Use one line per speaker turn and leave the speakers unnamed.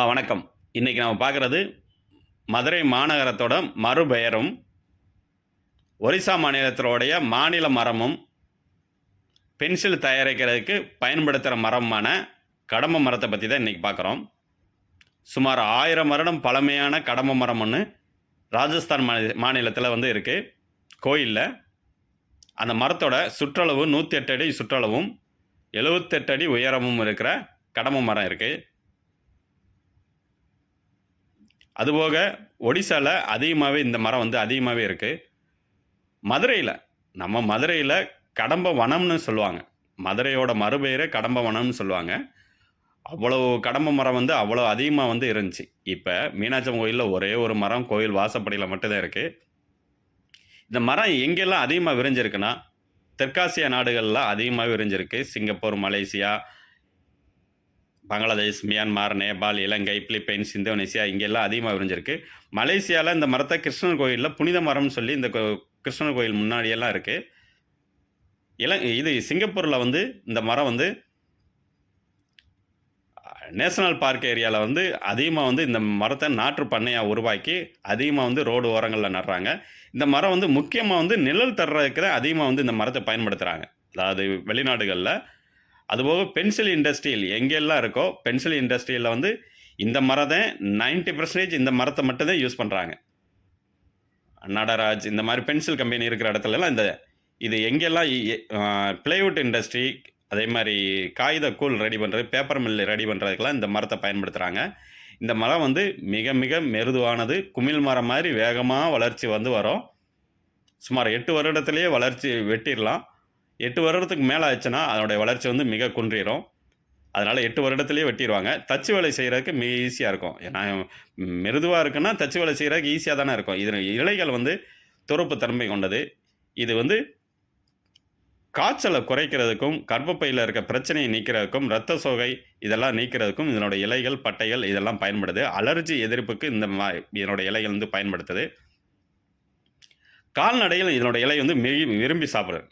வணக்கம். இன்னைக்கு நம்ம பார்க்குறது மதுரை மாநகரத்தோட மறுபெயரும், ஒரிசா மாநிலத்தினுடைய மாநில மரமும், பென்சில் தயாரிக்கிறதுக்கு பயன்படுத்துகிற மரமான கடம்ப மரத்தை பற்றி தான் இன்னைக்கு பார்க்குறோம். சுமார் 1000 வருடம் பழமையான கடம்ப மரம் ஒன்று ராஜஸ்தான் மாநிலத்தில் இருக்குது கோயிலில். அந்த மரத்தோட சுற்றளவு 108 அடி சுற்றளவும் 78 அடி உயரமும் இருக்கிற கடம்ப மரம் இருக்குது. அதுபோக ஒடிசாவில் அதிகமாகவே இந்த மரம் அதிகமாகவே இருக்குது. நம்ம மதுரையில் கடம்ப வனம்னு சொல்லுவாங்க. மதுரையோட மறுபெயரே கடம்ப வனம்னு சொல்லுவாங்க. அவ்வளோ கடம்ப மரம் அவ்வளோ அதிகமாக இருந்துச்சு. இப்போ மீனாட்சி அம்மன் கோயிலில் ஒரே ஒரு மரம் கோயில் வாசப்படியில் மட்டும்தான் இருக்குது. இந்த மரம் எங்கெல்லாம் அதிகமாக விரிஞ்சிருக்குன்னா, தெற்காசிய நாடுகளில் அதிகமாக விரிஞ்சிருக்கு. Singapore, Malaysia, Bangladesh, Myanmar, Nepal, Ilangai, Philippines, Indonesia இங்கெல்லாம் அதிகமாக விரிஞ்சிருக்கு. மலேசியாவில் இந்த மரத்தை கிருஷ்ணர் கோயிலில் புனித மரம்னு சொல்லி இந்த கிருஷ்ணர் கோயில் முன்னாடியெல்லாம் இருக்குது. இது சிங்கப்பூரில் இந்த மரம் நேஷனல் பார்க் ஏரியாவில் அதிகமாக இந்த மரத்தை நாற்று பண்ணையாக உருவாக்கி அதிகமாக ரோடு ஓரங்களில் நடுறாங்க. இந்த மரம் முக்கியமாக நிழல் தர்றதுக்கு தான் அதிகமாக இந்த மரத்தை பயன்படுத்துகிறாங்க. அதாவது வெளிநாடுகளில். அதுபோக பென்சில் இண்டஸ்ட்ரியில் எங்கெல்லாம் இருக்கோ பென்சில் இண்டஸ்ட்ரியில் இந்த மரத்தை 90% இந்த மரத்தை மட்டும்தான் யூஸ் பண்ணுறாங்க. நடராஜ் இந்த மாதிரி பென்சில் கம்பெனி இருக்கிற இடத்துலலாம் இது எங்கெல்லாம் பிளைவுட் இண்டஸ்ட்ரி, அதே மாதிரி காகித கூழ் ரெடி பண்ணுறது, பேப்பர் மில் ரெடி பண்ணுறதுக்கெல்லாம் இந்த மரத்தை பயன்படுத்துகிறாங்க. இந்த மரம் மிக மிக மெருதுவானது. குமிழ் மரம் மாதிரி வேகமாக வளர்ச்சி வரும். சுமார் 8 வருடத்துலேயே வளர்ச்சி வெட்டிடலாம். 8 வருடத்துக்கு மேலே ஆச்சுன்னா அதனுடைய வளர்ச்சி மிக குன்றிடும். அதனால் 8 வருடத்துலேயே வெட்டிடுவாங்க. தச்சு வேலை செய்கிறதுக்கு மிக ஈஸியாக இருக்கும். ஏன்னா மெருதுவாக இருக்குன்னா தச்சு வேலை செய்கிறதுக்கு ஈஸியாக தானே இருக்கும். இது இலைகள் துரப்பு தன்மை கொண்டது. இது காய்ச்சலை குறைக்கிறதுக்கும், கர்ப்பப்பையில் இருக்க பிரச்சனையை நீக்கிறதுக்கும், இரத்த சோகை இதெல்லாம் நீக்கிறதுக்கும் இதனுடைய இலைகள், பட்டைகள் இதெல்லாம் பயன்படுது. அலர்ஜி எதிர்ப்புக்கு இதனுடைய இலைகள் பயன்படுத்துது. கால்நடைகள் இதனுடைய இலை விரும்பி சாப்பிடுது.